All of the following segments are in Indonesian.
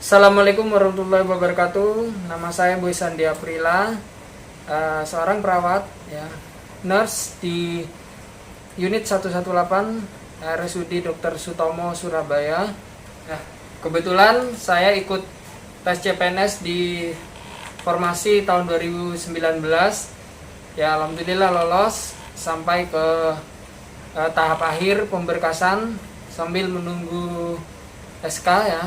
Assalamualaikum warahmatullahi wabarakatuh. Nama saya Boy Sandi Aprila, seorang perawat, ya, nurse di unit 118 RSUD Dr. Sutomo Surabaya. Nah, kebetulan saya ikut tes CPNS di formasi tahun 2019. Ya, alhamdulillah lolos sampai ke tahap akhir pemberkasan sambil menunggu SK, ya.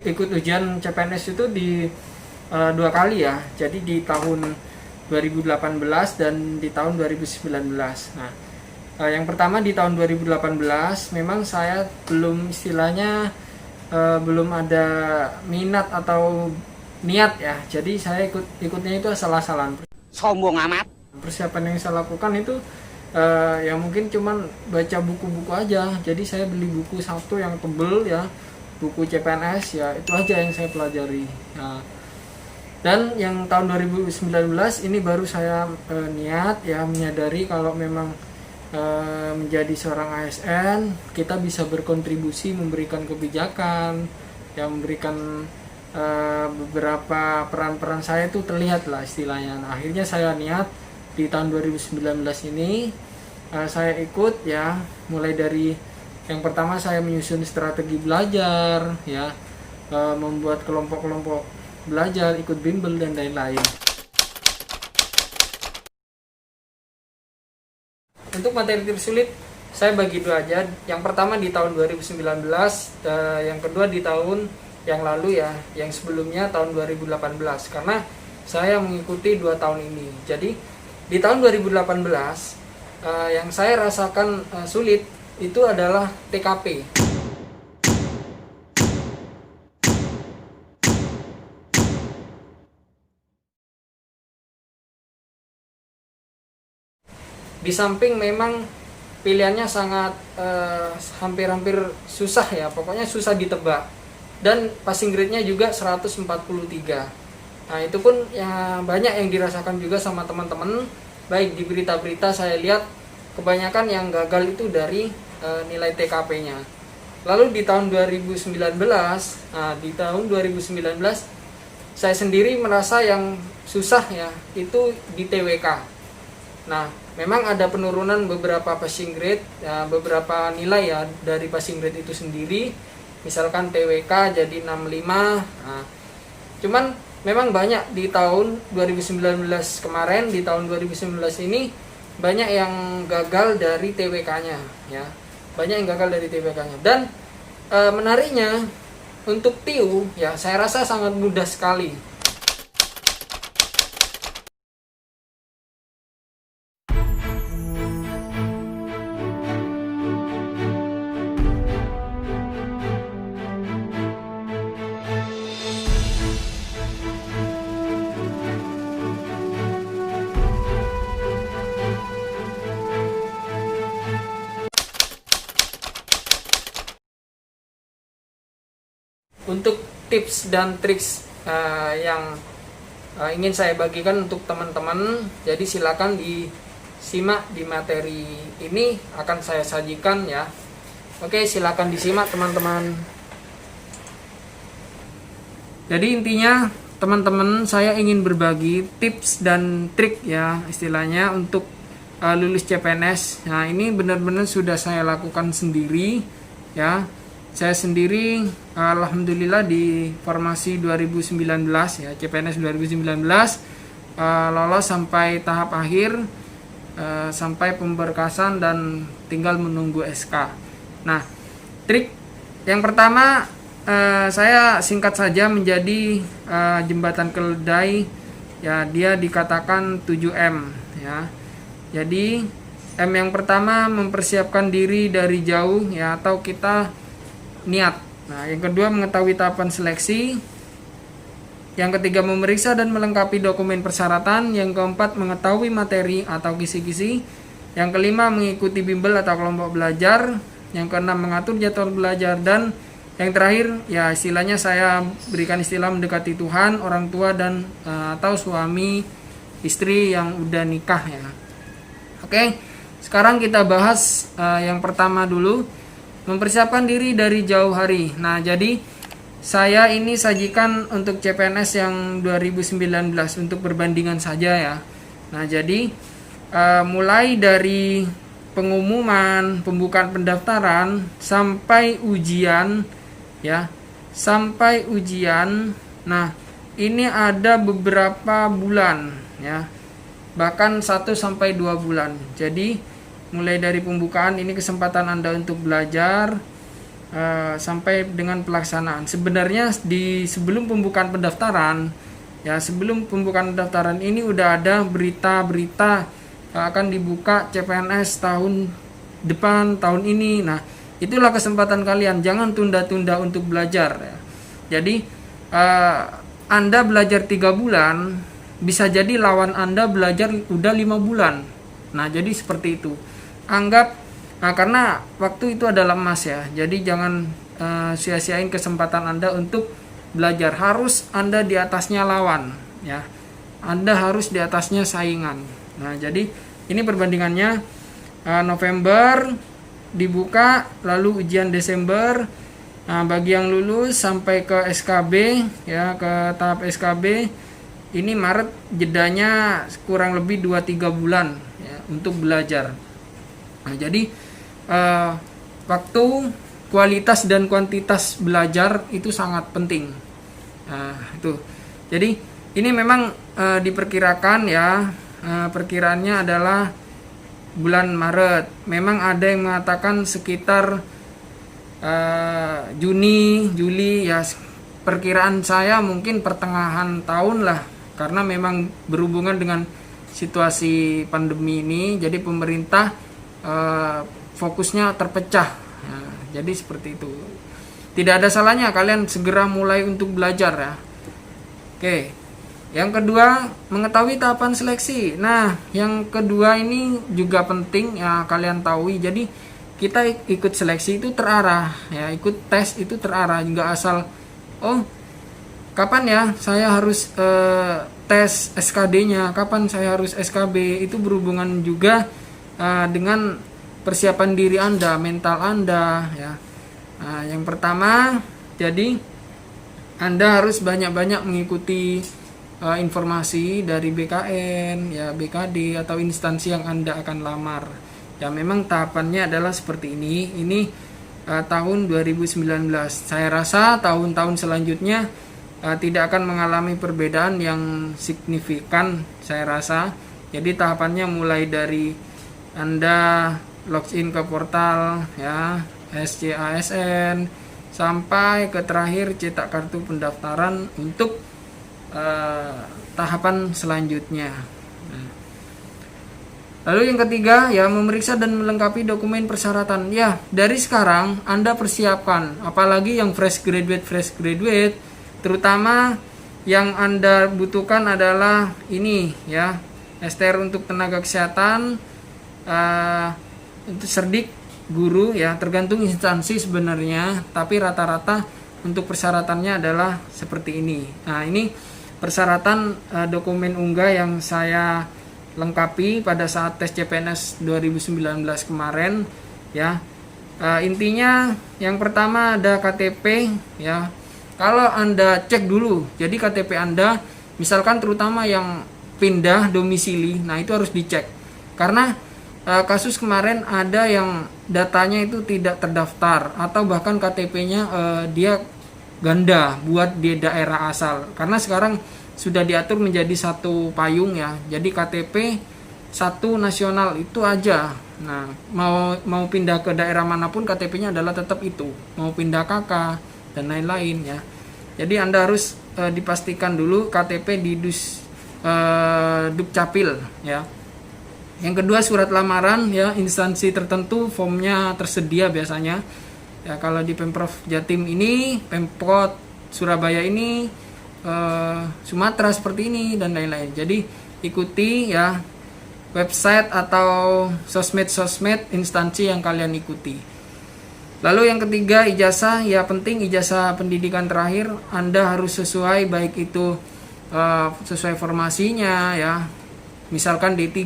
Ikut ujian CPNS itu di dua kali, ya. Jadi di tahun 2018 dan di tahun 2019. Nah, yang pertama di tahun 2018 memang saya belum istilahnya belum ada minat atau niat, ya. Jadi saya ikutnya itu asal-asalan. Sombong amat. Persiapan yang saya lakukan itu ya mungkin cuman baca buku-buku aja. Jadi saya beli buku satu yang tebel, ya, buku CPNS, ya, itu aja yang saya pelajari. Nah, dan yang tahun 2019 ini baru saya niat, ya, menyadari kalau memang menjadi seorang ASN kita bisa berkontribusi, memberikan kebijakan, ya, memberikan beberapa peran-peran saya itu terlihat lah istilahnya. Nah, akhirnya saya niat di tahun 2019 ini saya ikut, ya, mulai dari yang pertama saya menyusun strategi belajar, ya, membuat kelompok-kelompok belajar, ikut bimbel dan lain-lain. Untuk materi tersulit saya bagi dua aja. Yang pertama di tahun 2019, yang kedua di tahun yang lalu, ya, yang sebelumnya tahun 2018. Karena saya mengikuti 2 tahun ini. Jadi di tahun 2018 yang saya rasakan sulit itu adalah TKP. Di samping memang pilihannya sangat hampir-hampir susah, ya, pokoknya susah ditebak. Dan passing grade-nya juga 143. Nah, itu pun ya banyak yang dirasakan juga sama teman-teman. Baik di berita-berita saya lihat kebanyakan yang gagal itu dari nilai TKP-nya. Lalu di tahun 2019, di tahun 2019 saya sendiri merasa yang susah, ya, itu di TWK. Nah, memang ada penurunan beberapa passing grade, ya, beberapa nilai, ya, dari passing grade itu sendiri. Misalkan TWK jadi 65. Nah, cuman memang banyak di tahun 2019 kemarin, di tahun 2019 ini banyak yang gagal dari TWK-nya, ya. Banyak yang gagal dari TWK-nya. Dan menariknya untuk TIU, ya, saya rasa sangat mudah sekali. Untuk tips dan triks yang ingin saya bagikan untuk teman-teman, jadi silakan disimak di materi ini akan saya sajikan, ya. Oke, silakan disimak teman-teman. Jadi intinya teman-teman, saya ingin berbagi tips dan trik, ya, istilahnya untuk lulus CPNS. Nah, ini benar-benar sudah saya lakukan sendiri, ya. Saya sendiri alhamdulillah di formasi 2019, ya, CPNS 2019 lolos sampai tahap akhir, sampai pemberkasan dan tinggal menunggu SK. Nah, trik yang pertama, saya singkat saja menjadi jembatan keledai, ya, dia dikatakan 7M, ya. Jadi M yang pertama mempersiapkan diri dari jauh, ya, atau kita niat. Nah, yang kedua mengetahui tahapan seleksi. Yang ketiga memeriksa dan melengkapi dokumen persyaratan. Yang keempat mengetahui materi atau kisi-kisi. Yang kelima mengikuti bimbel atau kelompok belajar. Yang keenam mengatur jadwal belajar. Dan yang terakhir, ya, istilahnya saya berikan istilah mendekati Tuhan, orang tua dan atau suami istri yang udah nikah, ya. Oke, sekarang kita bahas yang pertama dulu. mempersiapkan diri dari jauh hari. Nah, jadi saya ini sajikan untuk CPNS yang 2019 untuk perbandingan saja ya. Nah, jadi mulai dari pengumuman, pembukaan pendaftaran sampai ujian ya, sampai ujian. Nah, ini ada beberapa bulan ya. Bahkan 1 sampai 2 bulan. Jadi mulai dari pembukaan ini kesempatan Anda untuk belajar sampai dengan pelaksanaan. Sebenarnya sebelum pembukaan pendaftaran ya, sebelum pembukaan pendaftaran ini udah ada berita-berita akan dibuka CPNS tahun depan, tahun ini. Nah, itulah kesempatan kalian, jangan tunda-tunda untuk belajar ya. Jadi Anda belajar 3 bulan, bisa jadi lawan Anda belajar udah 5 bulan. Nah, jadi seperti itu. Anggap karena waktu itu adalah emas ya. Jadi jangan sia-siain kesempatan Anda untuk belajar. Harus Anda di atasnya lawan ya. Anda harus di atasnya saingan. Nah, jadi ini perbandingannya November dibuka, lalu ujian Desember. Nah, bagi yang lulus sampai ke SKB ya, ke tahap SKB ini Maret, jedanya kurang lebih 2-3 bulan ya, untuk belajar. Nah, jadi waktu, kualitas dan kuantitas belajar itu sangat penting. Nah, itu. Jadi ini memang diperkirakan ya, perkiraannya adalah bulan Maret. Memang ada yang mengatakan sekitar Juni, Juli ya. Perkiraan saya mungkin pertengahan tahun lah, karena memang berhubungan dengan situasi pandemi ini. Jadi pemerintah fokusnya terpecah. Nah, jadi seperti itu. Tidak ada salahnya kalian segera mulai untuk belajar ya. Oke. Yang kedua, mengetahui tahapan seleksi. Nah, yang kedua ini juga penting ya kalian tahu. Jadi kita ikut seleksi itu terarah ya, ikut tes itu terarah, nggak asal kapan ya saya harus tes SKD-nya, kapan saya harus SKB. Itu berhubungan juga dengan persiapan diri Anda, mental Anda ya. Nah, yang pertama, jadi Anda harus banyak-banyak mengikuti informasi dari BKN ya, BKD atau instansi yang Anda akan lamar. Ya, memang tahapannya adalah seperti ini. Ini tahun 2019. Saya rasa tahun-tahun selanjutnya tidak akan mengalami perbedaan yang signifikan, saya rasa. Jadi tahapannya mulai dari Anda login ke portal ya, SCASN, sampai ke terakhir cetak kartu pendaftaran untuk tahapan selanjutnya. Lalu yang ketiga ya, memeriksa dan melengkapi dokumen persyaratan. Ya, dari sekarang Anda persiapkan, apalagi yang fresh graduate, terutama yang Anda butuhkan adalah ini ya, STR untuk tenaga kesehatan, untuk Serdik guru ya, tergantung instansi sebenarnya, tapi rata-rata untuk persyaratannya adalah seperti ini. Nah, ini persyaratan dokumen unggah yang saya lengkapi pada saat tes CPNS 2019 kemarin ya. Intinya yang pertama ada KTP ya. Kalau Anda cek dulu, jadi KTP Anda misalkan terutama yang pindah domisili, nah itu harus dicek. Karena kasus kemarin ada yang datanya itu tidak terdaftar atau bahkan KTP-nya dia ganda buat di daerah asal. Karena sekarang sudah diatur menjadi satu payung ya. Jadi KTP satu nasional itu aja. Nah, mau pindah ke daerah manapun KTP-nya adalah tetap itu. Mau pindah KK dan lain-lain ya. Jadi Anda harus dipastikan dulu KTP di Dukcapil ya. Yang kedua, surat lamaran ya, instansi tertentu formnya tersedia biasanya. Ya, kalau di Pemprov Jatim ini, Pemkot Surabaya ini, Sumatera seperti ini dan lain-lain. Jadi ikuti ya website atau sosmed instansi yang kalian ikuti. Lalu yang ketiga, ijazah ya, penting ijazah pendidikan terakhir Anda harus sesuai, baik itu sesuai formasinya ya, misalkan D3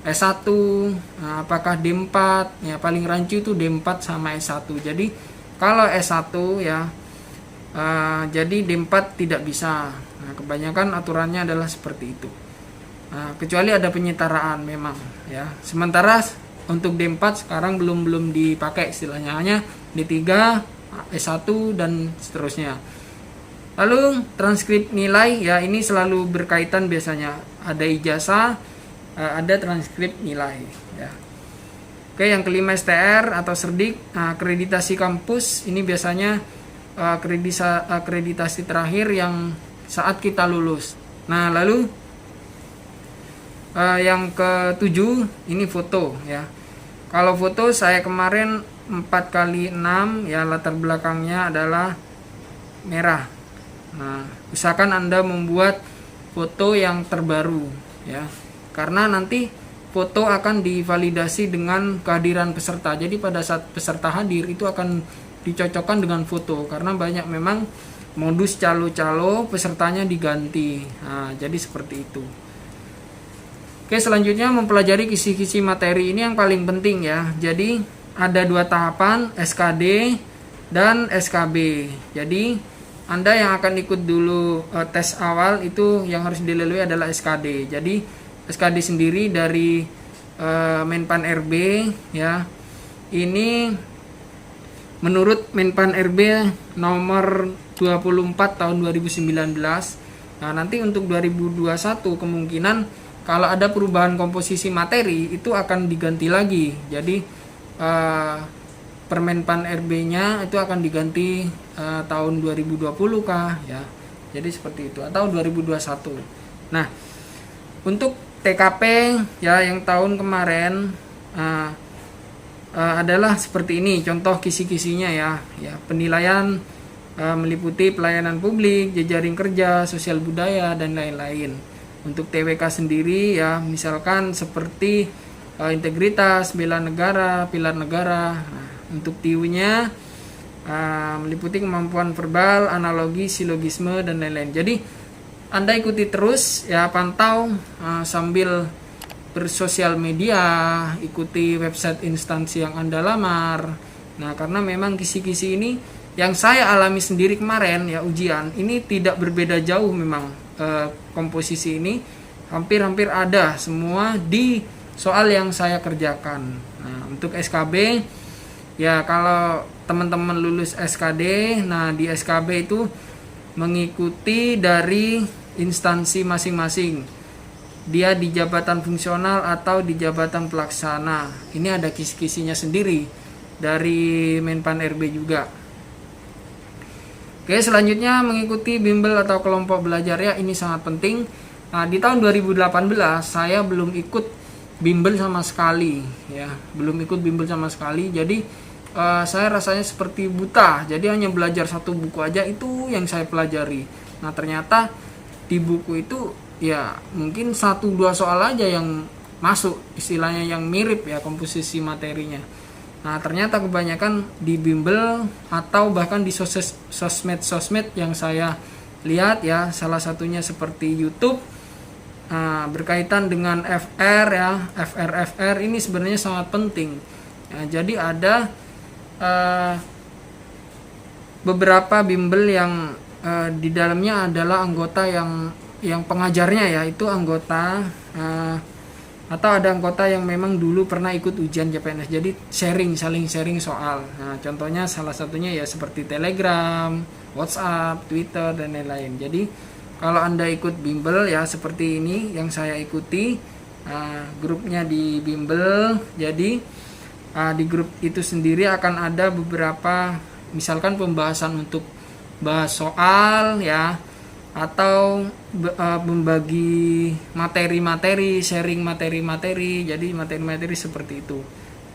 S1, apakah D4, ya paling rancu itu D4 sama S1. Jadi kalau S1 ya, jadi D4 tidak bisa. Nah, kebanyakan aturannya adalah seperti itu. Nah, kecuali ada penyetaraan memang ya. Sementara untuk D4 sekarang belum dipakai istilahnya, hanya D3, S1 dan seterusnya. Lalu transkrip nilai ya, ini selalu berkaitan biasanya. Ada ijazah, ada transkrip nilai ya. Oke, yang kelima STR atau Serdik, akreditasi kampus. Ini biasanya akreditasi terakhir yang saat kita lulus. Nah, lalu yang ketujuh ini foto ya. Kalau foto saya kemarin 4x6 ya, latar belakangnya adalah merah. Nah, usahakan Anda membuat foto yang terbaru ya, karena nanti foto akan divalidasi dengan kehadiran peserta. Jadi pada saat peserta hadir itu akan dicocokkan dengan foto, karena banyak memang modus calo-calo pesertanya diganti. Nah, jadi seperti itu. Oke, selanjutnya mempelajari kisi-kisi materi, ini yang paling penting ya. Jadi ada 2 tahapan, SKD dan SKB. Jadi Anda yang akan ikut dulu tes awal itu yang harus dilalui adalah SKD. Jadi SKD sendiri dari Menpan RB ya. Ini menurut Menpan RB nomor 24 tahun 2019. Nah, nanti untuk 2021 kemungkinan kalau ada perubahan komposisi materi itu akan diganti lagi. Jadi Permenpan RB-nya itu akan diganti tahun 2020 kah ya. Jadi seperti itu, atau 2021. Nah, untuk TKP ya yang tahun kemarin adalah seperti ini contoh kisi-kisinya ya. Ya, penilaian meliputi pelayanan publik, jejaring kerja, sosial budaya dan lain-lain. Untuk TWK sendiri ya, misalkan seperti integritas, bela negara, pilar negara. Nah, untuk TIU-nya meliputi kemampuan verbal, analogi, silogisme dan lain-lain. Jadi Anda ikuti terus ya, pantau sambil bersosial media, ikuti website instansi yang Anda lamar. Nah, karena memang kisi-kisi ini yang saya alami sendiri kemarin ya, ujian ini tidak berbeda jauh memang. Komposisi ini hampir ada semua di soal yang saya kerjakan. Nah, untuk SKB ya, kalau teman-teman lulus SKD, nah di SKB itu mengikuti dari instansi masing-masing. Dia di jabatan fungsional atau di jabatan pelaksana. Ini ada kisi-kisinya sendiri dari Menpan RB juga. Oke, selanjutnya mengikuti bimbel atau kelompok belajar ya, ini sangat penting. Nah, di tahun 2018 saya belum ikut bimbel sama sekali ya, belum ikut bimbel sama sekali. Jadi saya rasanya seperti buta. Jadi hanya belajar satu buku aja, itu yang saya pelajari. Nah, ternyata di buku itu ya mungkin 1-2 soal aja yang masuk, istilahnya yang mirip ya komposisi materinya. Nah, ternyata kebanyakan di bimbel atau bahkan di sosmed yang saya lihat ya, salah satunya seperti YouTube berkaitan dengan FR ya, FR ini sebenarnya sangat penting. Ya, jadi ada beberapa bimbel yang di dalamnya adalah anggota yang pengajarnya ya, itu anggota atau ada anggota yang memang dulu pernah ikut ujian CPNS. Jadi saling sharing soal. Nah, contohnya salah satunya ya seperti Telegram, WhatsApp, Twitter dan lain-lain. Jadi kalau Anda ikut bimbel ya seperti ini yang saya ikuti, grupnya di bimbel. Jadi di grup itu sendiri akan ada beberapa, misalkan pembahasan untuk bahas soal ya, atau membagi materi-materi, sharing materi-materi. Jadi materi-materi seperti itu.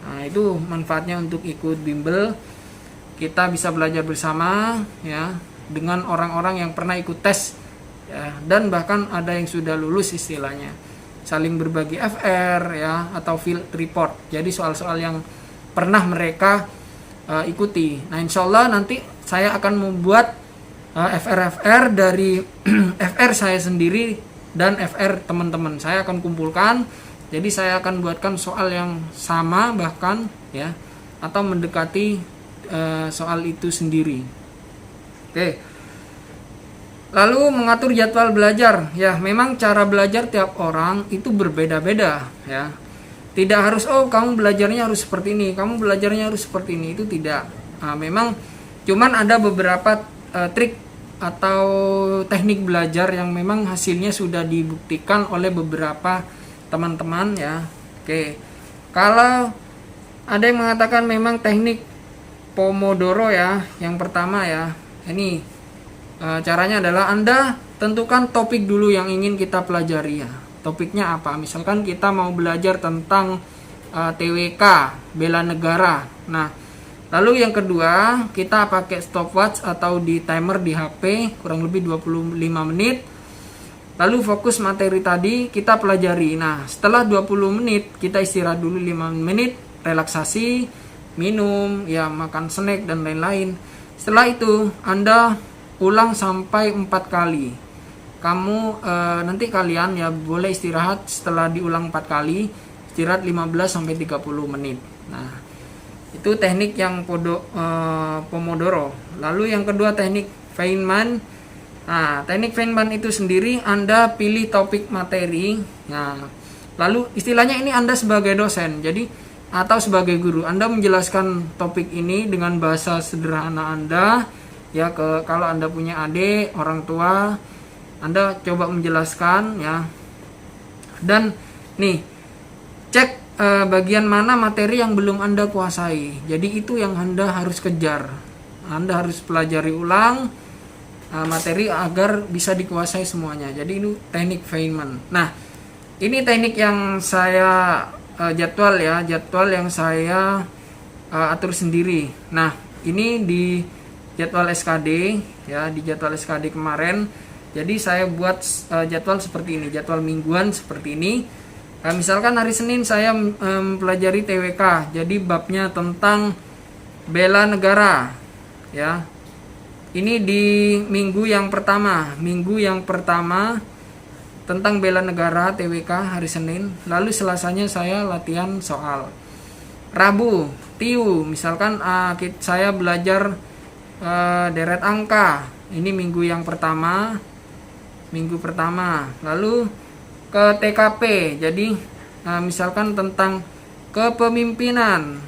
Nah, itu manfaatnya untuk ikut bimbel. Kita bisa belajar bersama ya dengan orang-orang yang pernah ikut tes ya, dan bahkan ada yang sudah lulus istilahnya. Saling berbagi FR ya atau field report. Jadi soal-soal yang pernah mereka ikuti. Nah, insya Allah nanti saya akan membuat FR dari FR saya sendiri dan FR teman-teman. Saya akan kumpulkan, Jadi saya akan buatkan soal yang sama bahkan ya, atau mendekati soal itu sendiri. Oke. Lalu mengatur jadwal belajar. Ya, memang cara belajar tiap orang itu berbeda-beda ya. Tidak harus kamu belajarnya harus seperti ini, kamu belajarnya harus seperti ini, itu tidak. Nah, memang cuman ada beberapa trik atau teknik belajar yang memang hasilnya sudah dibuktikan oleh beberapa teman-teman ya. Oke. Kalau ada yang mengatakan memang teknik Pomodoro ya, yang pertama ya. Ini caranya adalah Anda tentukan topik dulu yang ingin kita pelajari ya. Topiknya apa? Misalkan kita mau belajar tentang TWK, bela negara. Nah, lalu yang kedua, kita pakai stopwatch atau di timer di HP kurang lebih 25 menit. Lalu fokus materi tadi kita pelajari. Nah, setelah 20 menit kita istirahat dulu 5 menit, relaksasi, minum, ya makan snack dan lain-lain. Setelah itu Anda ulang sampai 4 kali. Kamu nanti kalian ya boleh istirahat setelah diulang 4 kali, istirahat 15 sampai 30 menit. Nah, itu teknik yang Pomodoro. Lalu yang kedua teknik Feynman. Nah, teknik Feynman itu sendiri Anda pilih topik materi. Nah, lalu istilahnya ini Anda sebagai dosen, jadi atau sebagai guru, Anda menjelaskan topik ini dengan bahasa sederhana Anda. Ya, kalau Anda punya adik, orang tua, Anda coba menjelaskan ya. Dan nih, cek bagian mana materi yang belum Anda kuasai. Jadi itu yang Anda harus kejar. Anda harus pelajari ulang materi agar bisa dikuasai semuanya. Jadi ini teknik Feynman. Nah, ini teknik yang saya jadwal yang saya atur sendiri. Nah, ini di jadwal SKD ya, di jadwal SKD kemarin. Jadi saya buat jadwal seperti ini, jadwal mingguan seperti ini. Misalkan hari Senin saya mempelajari TWK. Jadi babnya tentang bela negara ya. Ini di minggu yang pertama tentang bela negara TWK hari Senin. Lalu Selasanya saya latihan soal. Rabu, TIU, misalkan saya belajar deret angka. Ini minggu pertama. Lalu ke TKP. Jadi misalkan tentang kepemimpinan.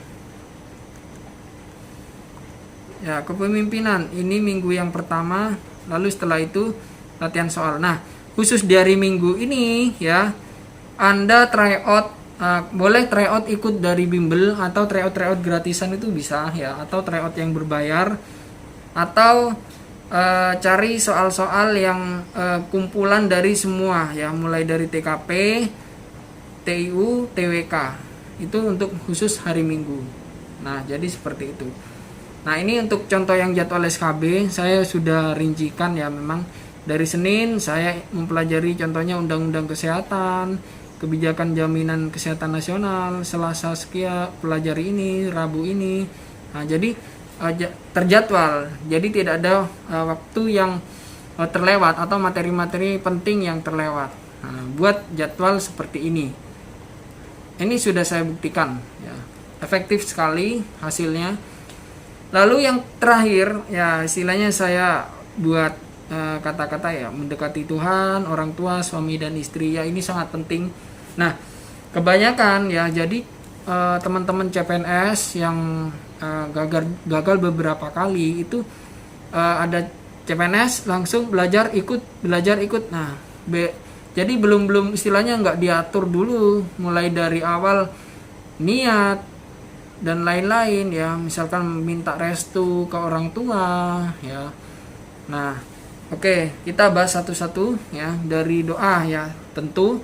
Ya, kepemimpinan ini minggu yang pertama, lalu setelah itu latihan soal. Nah, khusus dari minggu ini ya, Anda tryout, boleh tryout ikut dari bimbel atau tryout gratisan itu bisa ya, atau tryout yang berbayar, atau cari soal-soal yang kumpulan dari semua ya, mulai dari TKP, TIU, TWK. Itu untuk khusus hari Minggu. Nah, jadi seperti itu. Nah, ini untuk contoh yang jadwal SKB saya sudah rincikan ya. Memang dari Senin saya mempelajari contohnya Undang-Undang Kesehatan, Kebijakan Jaminan Kesehatan Nasional, Selasa sekian pelajari ini, Rabu ini. Nah, jadi terjadwal. Jadi tidak ada waktu yang terlewat atau materi-materi penting yang terlewat. Nah, buat jadwal seperti ini. Ini sudah saya buktikan ya. Efektif sekali hasilnya. Lalu yang terakhir ya, istilahnya saya buat kata-kata ya, mendekati Tuhan, orang tua, suami dan istri ya, ini sangat penting. Nah, kebanyakan ya, jadi teman-teman CPNS yang gagal beberapa kali itu ada CPNS langsung belajar ikut. Nah, jadi belum istilahnya nggak diatur dulu mulai dari awal niat dan lain-lain ya, misalkan minta restu ke orang tua ya. Nah, oke, kita bahas satu-satu ya. Dari doa ya, tentu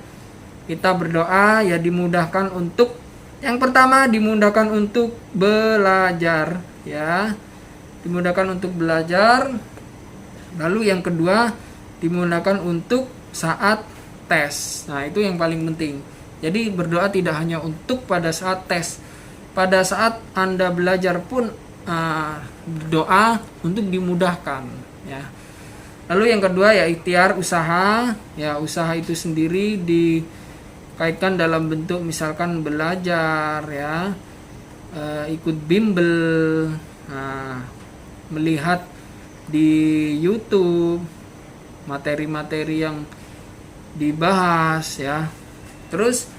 kita berdoa ya, dimudahkan untuk yang pertama, dimudahkan untuk belajar ya, dimudahkan untuk belajar. Lalu yang kedua, dimudahkan untuk saat tes. Nah, itu yang paling penting. Jadi berdoa tidak hanya untuk pada saat tes, pada saat Anda belajar pun doa untuk dimudahkan ya. Lalu yang kedua ya, ikhtiar, usaha ya. Usaha itu sendiri kaitkan dalam bentuk misalkan belajar ya, ikut bimbel, melihat di YouTube materi-materi yang dibahas ya. Terus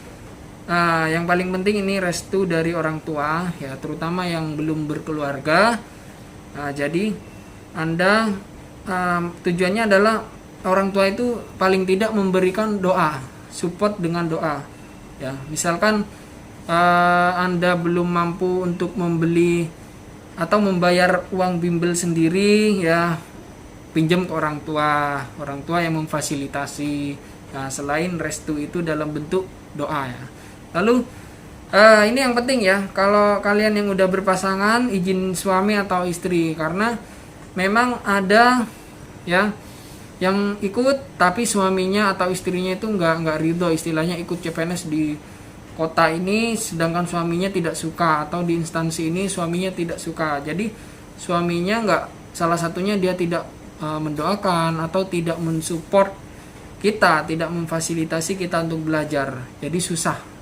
yang paling penting ini restu dari orang tua ya, terutama yang belum berkeluarga. Jadi Anda tujuannya adalah orang tua itu paling tidak memberikan doa, support dengan doa ya. Misalkan Anda belum mampu untuk membeli atau membayar uang bimbel sendiri ya, pinjam ke orang tua yang memfasilitasi. Nah, selain restu itu dalam bentuk doa ya. Lalu ini yang penting ya, kalau kalian yang udah berpasangan, izin suami atau istri, karena memang ada ya yang ikut tapi suaminya atau istrinya itu nggak ridho, istilahnya ikut CPNS di kota ini sedangkan suaminya tidak suka, atau di instansi ini suaminya tidak suka. Jadi suaminya nggak, salah satunya dia tidak mendoakan atau tidak mensupport kita, tidak memfasilitasi kita untuk belajar, jadi susah.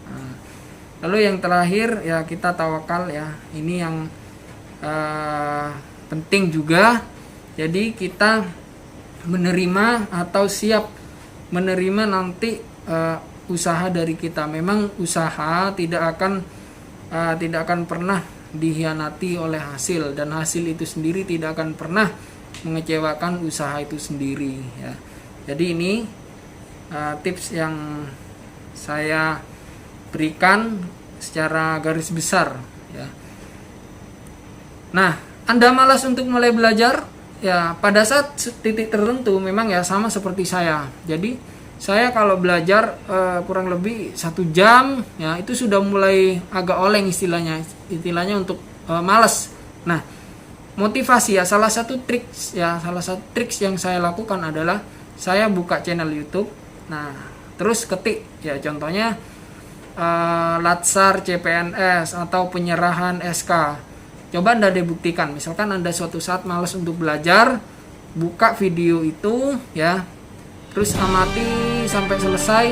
Lalu yang terakhir ya, kita tawakal ya, ini yang penting juga. Jadi kita menerima atau siap menerima nanti usaha dari kita. Memang usaha tidak akan pernah dihianati oleh hasil, dan hasil itu sendiri tidak akan pernah mengecewakan usaha itu sendiri ya. Jadi ini tips yang saya berikan secara garis besar ya. Nah, Anda malas untuk mulai belajar ya, pada saat titik tertentu memang ya sama seperti saya. Jadi saya kalau belajar kurang lebih 1 jam ya, itu sudah mulai agak oleng istilahnya untuk malas. Nah, motivasi ya, salah satu triks yang saya lakukan adalah saya buka channel YouTube. Nah, terus ketik ya, contohnya Latsar CPNS atau penyerahan SK. Coba Anda dibuktikan, misalkan Anda suatu saat malas untuk belajar, buka video itu ya, terus amati sampai selesai.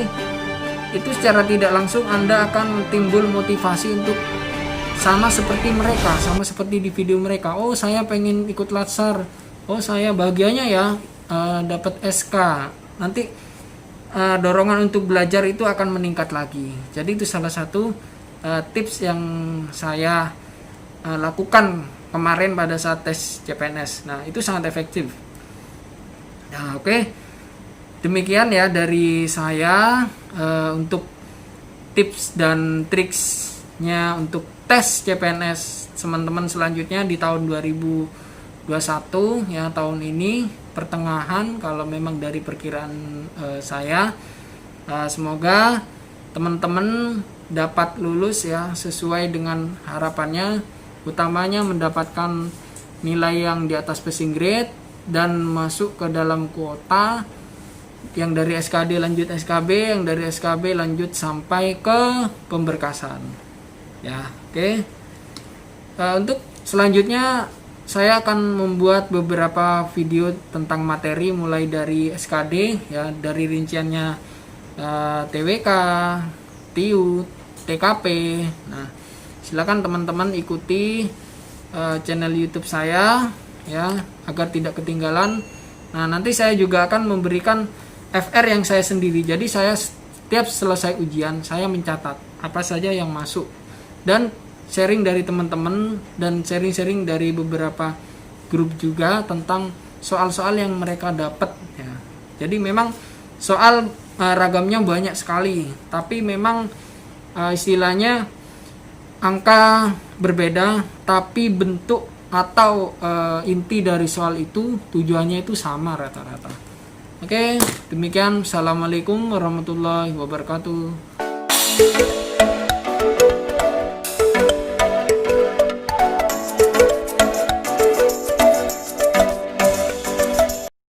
Itu secara tidak langsung Anda akan timbul motivasi untuk sama seperti mereka, sama seperti di video mereka. Oh, saya pengen ikut Latsar, oh saya bahagianya ya dapat SK. Nanti dorongan untuk belajar itu akan meningkat lagi. Jadi itu salah satu tips yang saya lakukan kemarin pada saat tes CPNS. Nah, itu sangat efektif. Nah, oke. Demikian ya dari saya untuk tips dan triksnya untuk tes CPNS teman-teman selanjutnya di tahun 2021 ya, tahun ini pertengahan kalau memang dari perkiraan saya. Semoga teman-teman dapat lulus ya sesuai dengan harapannya, utamanya mendapatkan nilai yang di atas passing grade dan masuk ke dalam kuota, yang dari SKD lanjut SKB, yang dari SKB lanjut sampai ke pemberkasan ya. Oke. Untuk selanjutnya saya akan membuat beberapa video tentang materi mulai dari SKD ya, dari rinciannya TWK, TIU, TKP. Nah, silakan teman-teman ikuti channel YouTube saya ya agar tidak ketinggalan. Nah, nanti saya juga akan memberikan FR yang saya sendiri. Jadi saya setiap selesai ujian saya mencatat apa saja yang masuk, dan sharing dari teman-teman dan sharing-sharing dari beberapa grup juga tentang soal-soal yang mereka dapat ya. Jadi memang soal ragamnya banyak sekali, tapi memang istilahnya angka berbeda, tapi bentuk atau inti dari soal itu tujuannya itu sama rata-rata. Oke, demikian. Assalamualaikum warahmatullahi wabarakatuh.